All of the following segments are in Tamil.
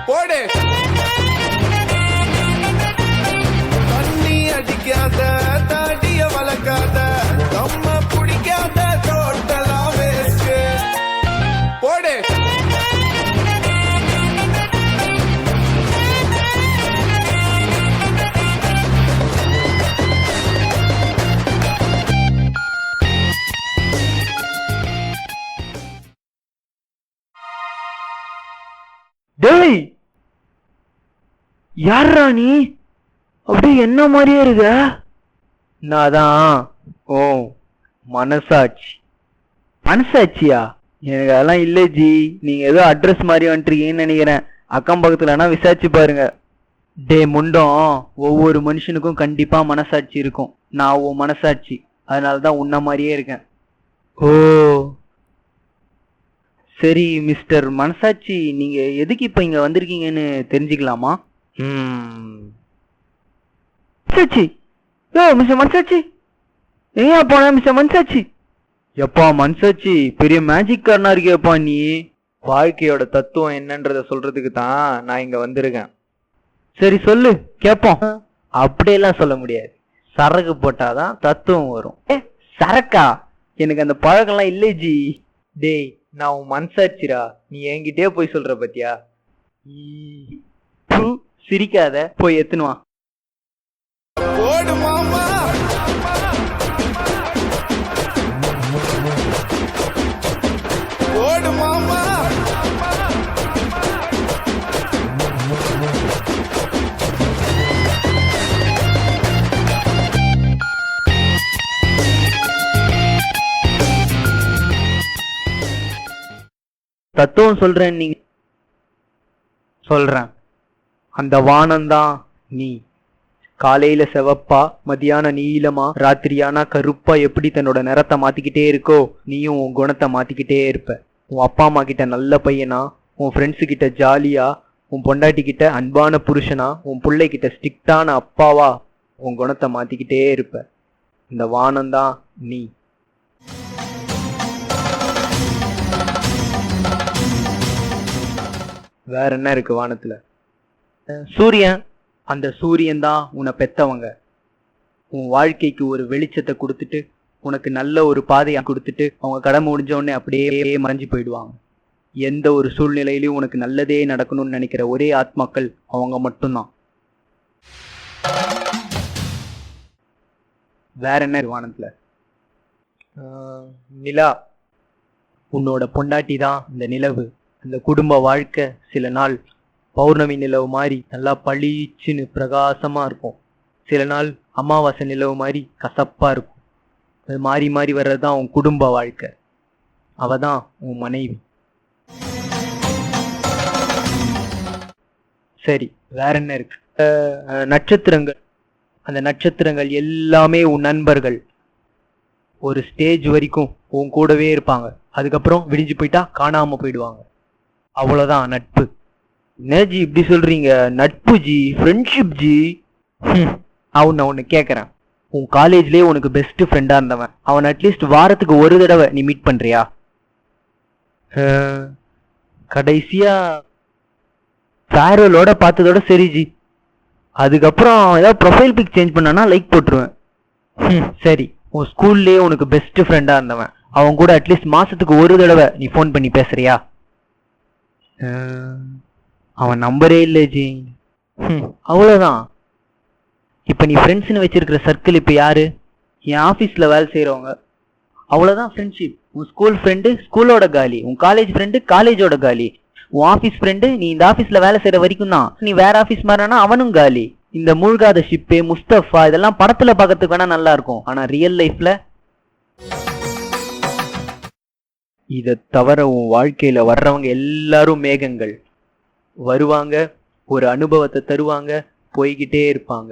போடு. தண்ணி அடிக்காத, தாடிய வளர்க்காத, நம்ம பிடிக்காத டோட்டலா வேஸ்ட். போடு. டேய், யாரா நீ? அப்படி என்ன மாதிரியே இருக்க? நான் தான் ஓ மனசாட்சி. மனசாட்சியா? எனக்கு அதெல்லாம் இல்லை ஜி. நீங்க ஏதோ அட்ரஸ் மாதிரி வந்துருக்கீங்கன்னு நினைக்கிறேன். அக்கம் பக்கத்துலனா விசாரிச்சு பாருங்க. டே முண்டம், ஒவ்வொரு மனுஷனுக்கும் கண்டிப்பா மனசாட்சி இருக்கும். நான் உன் மனசாட்சி, அதனாலதான் உன்ன மாதிரியே இருக்கேன். ஓ சரி மிஸ்டர் மனசாட்சி, நீங்க எதுக்கு இப்ப இங்க வந்திருக்கீங்கன்னு தெரிஞ்சுக்கலாமா? மனசாட்சி, யோ மிஸ்டர் மனசாட்சி, எங்கயா போன மிஸ்டர் மனசாட்சி? எப்பா மனசாட்சி, பெரிய மேஜிக் காரனா இருக்கியப்பா நீ. வாழ்க்கையோட தத்துவம் என்னன்றத சொல்றதுக்கு தான் நான் இங்க வந்திருக்கேன். சரி சொல்லு கேப்போம். அப்படியெல்லாம் சொல்ல முடியாது. சரக்கு போட்டாதான் தத்துவம் வரும். சரக்கா? எனக்கு அந்த பழக்கம்லாம் இல்லை ஜி. டேய், நான் உன் மனசாட்சிரா. நீ என்கிட்டயே போய் சொல்ற பத்தியா? சிரிக்காத, போய் எத்துனுவா. போடு மாமா. போடு மாமா. தத்துவம் சொல்றேன் நீங்க. சொல்றேன். அந்த வானம்தான் நீ. காலையில செவப்பா, மதியான நீளமா, ராத்திரியானா கருப்பா எப்படி தன்னோட நிறத்தை மாத்திக்கிட்டே இருக்கோ, நீயும் உன் குணத்தை மாத்திக்கிட்டே இருப்ப. உன் அப்பா அம்மா கிட்ட நல்ல பையனா, உன் ஃப்ரெண்ட்ஸு கிட்ட ஜாலியா, உன் பொண்டாட்டி கிட்ட அன்பான புருஷனா, உன் பிள்ளை கிட்ட ஸ்ட்ரிக்டான அப்பாவா உன் குணத்தை மாத்திக்கிட்டே இருப்ப. இந்த வானம்தான் நீ. வேற என்ன இருக்கு வானத்துல? சூரியன். அந்த சூரியன் தான் உன்னை பெத்தவங்க. உன் வாழ்க்கைக்கு ஒரு வெளிச்சத்தை கொடுத்துட்டு, உனக்கு நல்ல ஒரு பாதையை கொடுத்துட்டு, அவங்க கடமை முடிஞ்ச உடனே அப்படியே மறைஞ்சு போயிடுவாங்க. எந்த ஒரு சூழ்நிலையிலும் உனக்கு நல்லதே நடக்கணும்னு நினைக்கிற ஒரே ஆத்மாக்கள் அவங்க மட்டும்தான். வேற என்ன இருக்கு வானத்துல? நிலா. உன்னோட பொண்டாட்டி தான் இந்த நிலவு. அந்த குடும்ப வாழ்க்கை சில நாள் பௌர்ணமி நிலவு மாதிரி நல்லா பளிச்சுன்னு பிரகாசமா இருக்கும். சில நாள் அமாவாசை நிலவு மாதிரி கசப்பா இருக்கும். அது மாறி மாறி வர்றதுதான் உன் குடும்ப வாழ்க்கை. அவதான் உன் மனைவி. சரி, வேற என்ன இருக்கு? நட்சத்திரங்கள். அந்த நட்சத்திரங்கள் எல்லாமே உன் நண்பர்கள். ஒரு ஸ்டேஜ் வரைக்கும் உன் கூடவே இருப்பாங்க. அதுக்கப்புறம் விடிஞ்சு போயிட்டா காணாம போயிடுவாங்க. அவ்வளவுதான் நட்பு. என்ன ஜி இப்படி சொல்றீங்க? நட்பு ஜி, ஃப்ரெண்ட்ஷிப் ஜி. நான் ஒன்னு கேக்குறேன். உன் காலேஜ்லயே உனக்கு பெஸ்ட் ஃப்ரெண்டா இருந்தவன், அவன் அட்லீஸ்ட் வாரத்துக்கு ஒரு தடவை நீ மீட் பண்றியா? கடைசியா ஃபேர்வெலோட பார்த்ததோட சரி ஜி. அதுக்கப்புறம் ஏதாவது ப்ரொஃபைல் பிக் சேஞ்ச் பண்ணானா லைக் போட்டுருவேன். சரி, உன் ஸ்கூல்லயே உனக்கு பெஸ்ட் ஃப்ரெண்டா இருந்தவன், அவன் கூட அட்லீஸ்ட் மாசத்துக்கு ஒரு தடவை நீ ஃபோன் பண்ணி பேசுறியா? அவன் நம்பரே இல்லை ஜி. அவ்வளவுதான். இப்ப நீ ஃப்ரெண்ட்ஸ்னு வச்சிருக்கிற சர்க்கிள் இப்ப யாரு? என் ஆபீஸ்ல வேலை செய்யறவங்க. அவ்வளவுதான் ஃப்ரெண்ட்ஷிப். உன் ஸ்கூல் ஃப்ரெண்டு ஸ்கூலோட காலி, உன் காலேஜ் ஃப்ரெண்டு காலேஜோட காலி, உன் ஆபீஸ் ஃப்ரெண்டு நீ இந்த ஆபீஸ்ல வேலை செய்யற வரைக்கும் தான். நீ வேற ஆபீஸ் மாறினா அவனும் காலி. இந்த மூழ்காத ஷிப்பு, முஸ்தபா இதெல்லாம் படத்துல பார்க்கறதுக்கு வேணா நல்லா இருக்கும். ஆனா ரியல் லைஃப்ல இதை தவிர உன் வாழ்க்கையில வர்றவங்க எல்லாரும் மேகங்கள். வருவாங்க, ஒரு அனுபவத்தை தருவாங்க, போய்கிட்டே இருப்பாங்க.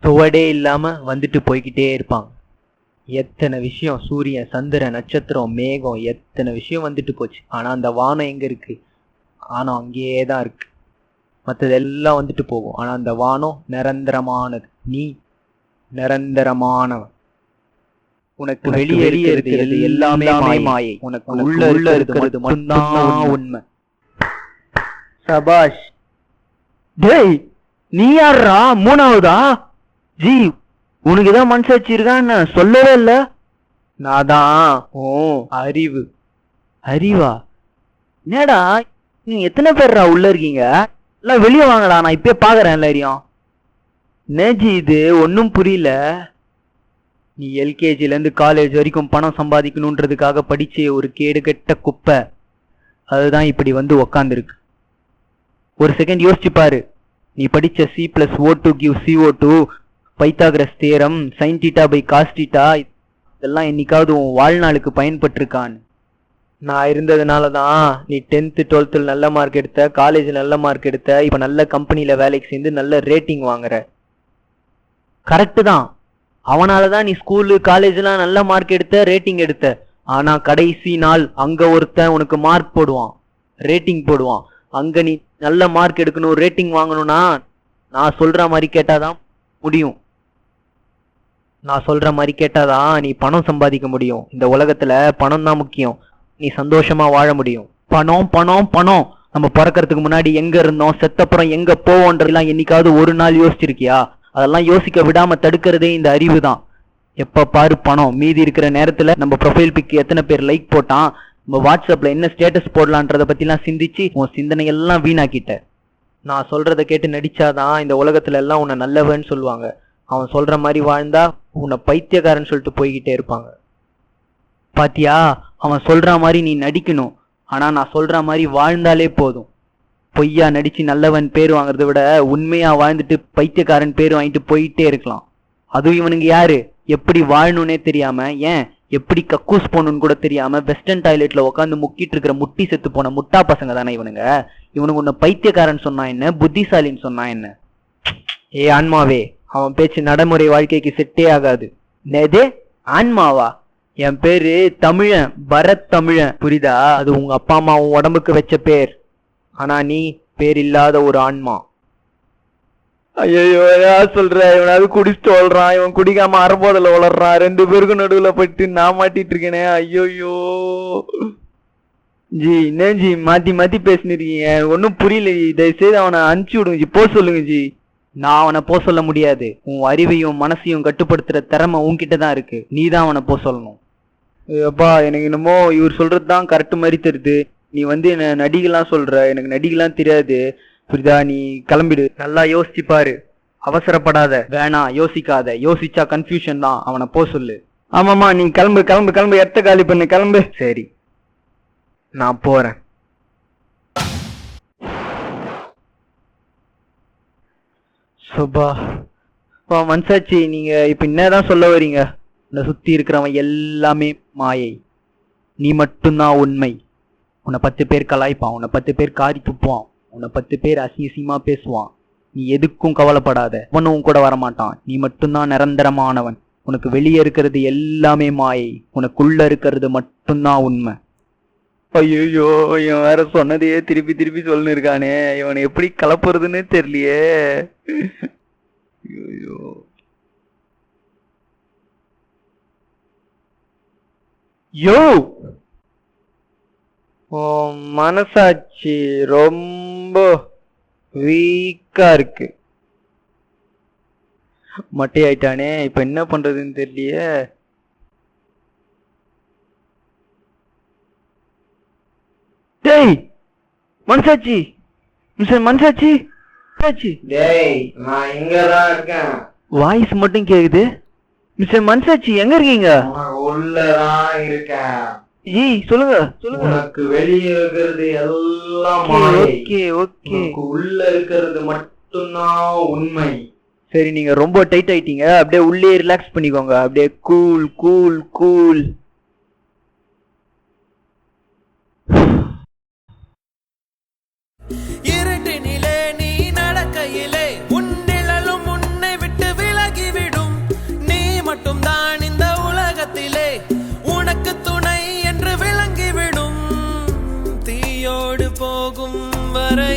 துவடே இல்லாம வந்துட்டு போய்கிட்டே இருப்பாங்க. எத்தனை விஷயம், சூரியன், சந்திரன், நட்சத்திரம், மேகம், எத்தனை விஷயம் வந்துட்டு போச்சு. ஆனா அந்த வானம் எங்க இருக்கு? ஆனா அங்கேயே தான் இருக்கு. மற்றதெல்லாம் வந்துட்டு போகும். ஆனா அந்த வானம் நிரந்தரமானது. நீ நிரந்தரமானவன். உனக்கு வெளியே இருக்கிறது எல்லாமே மாயை. உனக்கு உள்ள இருக்கிறது மட்டும்தான் உண்மை. சபாஷ். டேய் நீ யாரா மூணாவதா? ஜி உனக்கு ஏதாவது மனசாட்சி இருக்கான்னு சொல்லவே இல்ல. நான் தான் ஓ அறிவு. அறிவா? என்னடா நீங்க எத்தனை பேர்ரா உள்ள இருக்கீங்க? எல்லாம் வெளியே வாங்கடா, நான் இப்பயே பாக்குறேன் எல்லாரையும். நேஜி இது ஒன்னும் புரியல. நீ எல்கேஜில இருந்து காலேஜ் வரைக்கும் பணம் சம்பாதிக்கணுன்றதுக்காக படிச்சே ஒரு கேடு கெட்ட குப்பை. அதுதான் இப்படி வந்து உக்காந்துருக்கு. ஒரு செகண்ட் யோசிச்சு பாரு. நீ படிச்ச C+O2 gives CO2, Pythagoras theorem, sin θ by cos θ இதெல்லாம் என்னைக்காவது உன் வாழ்நாளுக்கு பயன்பட்டிருக்கான்னு. நான் இருந்ததுனால தான் நீ 10th 12th நல்ல மார்க் எடுத்த, காலேஜ் நல்ல மார்க் எடுத்த, இப்ப நல்ல கம்பெனில வேலைக்கு சேர்ந்து நல்ல ரேட்டிங் வாங்குற. கரெக்டு தான். அவனால தான் நீ ஸ்கூலு காலேஜ்லாம் நல்ல மார்க் எடுத்த, ரேட்டிங் எடுத்த. ஆனா கடைசி நாள் அங்க ஒருத்தன் உனக்கு மார்க் போடுவான், ரேட்டிங் போடுவான். அங்க நீ நல்ல மார்க் எடுக்கணும், ரேட்டிங் வாங்கணும்னா நான் சொல்ற மாதிரி கேட்டாதான் முடியும். நான் சொல்ற மாதிரி கேட்டாதான் நீ பணம் சம்பாதிக்க முடியும். இந்த உலகத்துல பணம் தான் முக்கியம். நீ சந்தோஷமா வாழ முடியும். பணம் பணம் பணம். நம்ம பிறக்கிறதுக்கு முன்னாடி எங்க இருந்தோம், செத்தப்புறம் எங்க போவோன்றதெல்லாம் என்னைக்காவது ஒரு நாள் யோசிச்சிருக்கியா? அதெல்லாம் யோசிக்க விடாம தடுக்கிறதே இந்த அறிவு தான். எப்ப பாரு பணம். மீதி இருக்கிற நேரத்துல நம்ம ப்ரொஃபைல் பிக் எத்தனை பேர் லைக் போட்டான், நம்ம வாட்ஸ்அப்ல என்ன ஸ்டேட்டஸ் போடலான்றத பத்திலாம் சிந்திச்சு உன் சிந்தனையெல்லாம் வீணாக்கிட்ட. நான் சொல்றத கேட்டு நடிச்சாதான் இந்த உலகத்துல எல்லாம் உன்னை நல்லவன்னு சொல்லுவாங்க. அவன் சொல்ற மாதிரி வாழ்ந்தா உன்னை பைத்தியக்காரன் சொல்லிட்டு போய்கிட்டே இருப்பாங்க. பாத்தியா, அவன் சொல்ற மாதிரி நீ நடிக்கணும். ஆனா நான் சொல்ற மாதிரி வாழ்ந்தாலே போதும். பொய்யா நடிச்சு நல்லவன் பேர் வாங்குறத விட உண்மையா வாழ்ந்துட்டு பைத்தியக்காரன் பேர் வாங்கிட்டு போயிட்டே இருக்கலாம். அதுவும் இவனுங்க யாரு, எப்படி வாழணும்னே தெரியாம, ஏன் எப்படி கக்கூஸ் போகணும்னு கூட தெரியாம வெஸ்டர்ன் டாய்லெட்ல உட்காந்து முக்கிட்டு இருக்கிற முட்டி செத்து போன முட்டா பசங்க தானே இவனுங்க. இவனுக்கு உன்னை பைத்தியக்காரன் சொன்னா என்ன, புத்திசாலின்னு சொன்னா என்ன? ஏ ஆன்மாவே, அவன் பேச்சு நடைமுறை வாழ்க்கைக்கு செட்டே ஆகாது. நேதே ஆன்மாவா? என் பேரு தமிழன், பரத் தமிழன், புரியுதா? அது உங்க அப்பா அம்மா உன் உடம்புக்கு வச்ச பேர். ஆனா நீ பேர் இல்லாத ஒரு ஆன்மா. ஐயோ சொல்ற, இவனாவது குடிச்சிட்டு வளர்றான், இவன் குடிக்காம அறபோதல வளர்றான். 2 பேருக்கும் நடுவுல போயிட்டு நான் மாட்டிட்டு இருக்கேனே. ஐயோயோ ஜி, என்ன ஜி மாத்தி மாத்தி பேசினிருக்கீங்க? ஒன்னும் புரியல. தயவுசெய்து அவனை அனுப்பிச்சு விடுங்க ஜி, போ சொல்லுங்க ஜி. நான் அவனை போ சொல்ல முடியாது. உன் அறிவையும் மனசையும் கட்டுப்படுத்துற திறமை உன்கிட்ட தான் இருக்கு. நீ தான் அவனை போ சொல்லணும். அப்பா, எனக்கு என்னமோ இவர் சொல்றது தான் கரெக்ட் மாதிரி தெரியுது. நீ வந்து என்ன நடிகலாம் சொல்ற, எனக்கு நடிகலாம் தெரியாது, புரியுதா? நீ கிளம்பிடு. நல்லா யோசிச்சு பாரு, அவசரப்படாத, வேணாம் யோசிக்காத. யோசிச்சா கன்ஃபியூஷன் தான். அவனை போ சொல்லு. ஆமாமா, நீ கிளம்பு கிளம்பு கிளம்பு, எத்த காலி பண்ணு, கிளம்பு. சரி, நான் போறேன். சுபா மனசாட்சி, நீங்க இப்ப என்னதான் சொல்ல வரீங்க? உன்னை சுத்தி இருக்கிறவன் எல்லாமே மாயை, நீ மட்டும்தான் உண்மை. உன்னை 10 பேர் கலாய்ப்பான், உன்னை 10 பேர் காரி துப்புவான், உன்னை 10 பேர் அசிங்கமா பேசுவான். நீ எதுக்கும் கவலைப்படாத, அவனும் கூட வரமாட்டான். நீ மட்டும்தான் நிரந்தரமானவன். உனக்கு வெளியே இருக்கிறது எல்லாமே மாயை, உனக்குள்ள இருக்கிறது மட்டும்தான் உண்மை. ஐயோ, இவன் வேற சொன்னதையே திருப்பி திருப்பி சொல்லு இருக்கானே. இவனை எப்படி கலப்புறதுன்னு தெரியலையே. ஐயோ, யோ மனசாட்சி ரொம்ப வீக்கா இருக்கு. மட்டையாயிட்டானே, இப்ப என்ன பண்றதுன்னு தெரியலையே. டேய் மனசாட்சி, மனசாட்சி, டேய் நான் இங்கதான் இருக்கேன். வாய்ஸ் மட்டும் கேக்குது. மிஸ்டர் மனசாட்சி எங்க இருக்கீங்க? உள்ளதான் இருக்கேன். ஜி சொல்லுங்க சொல்லுங்க. உனக்கு வெளியே இருக்கிறது எல்லாம் மாயை. ஓகே ஓகே, உள்ள இருக்கிறது மட்டும்தான் உண்மை. சரி, நீங்க ரொம்ப டைட் ஆயிட்டீங்க. அப்படியே உள்ளே ரிலாக்ஸ் பண்ணிக்கோங்க. அப்படியே கூல் கூல் கூல். இருட்டினிலே நீ நடக்கையிலே உன் நிழலும் உன்னை விட்டு விலகிவிடும். நீ மட்டும் தான் இந்த உலகத்திலே உனக்கு துணை என்று விளங்கிவிடும். தீயோடு போகும் வரை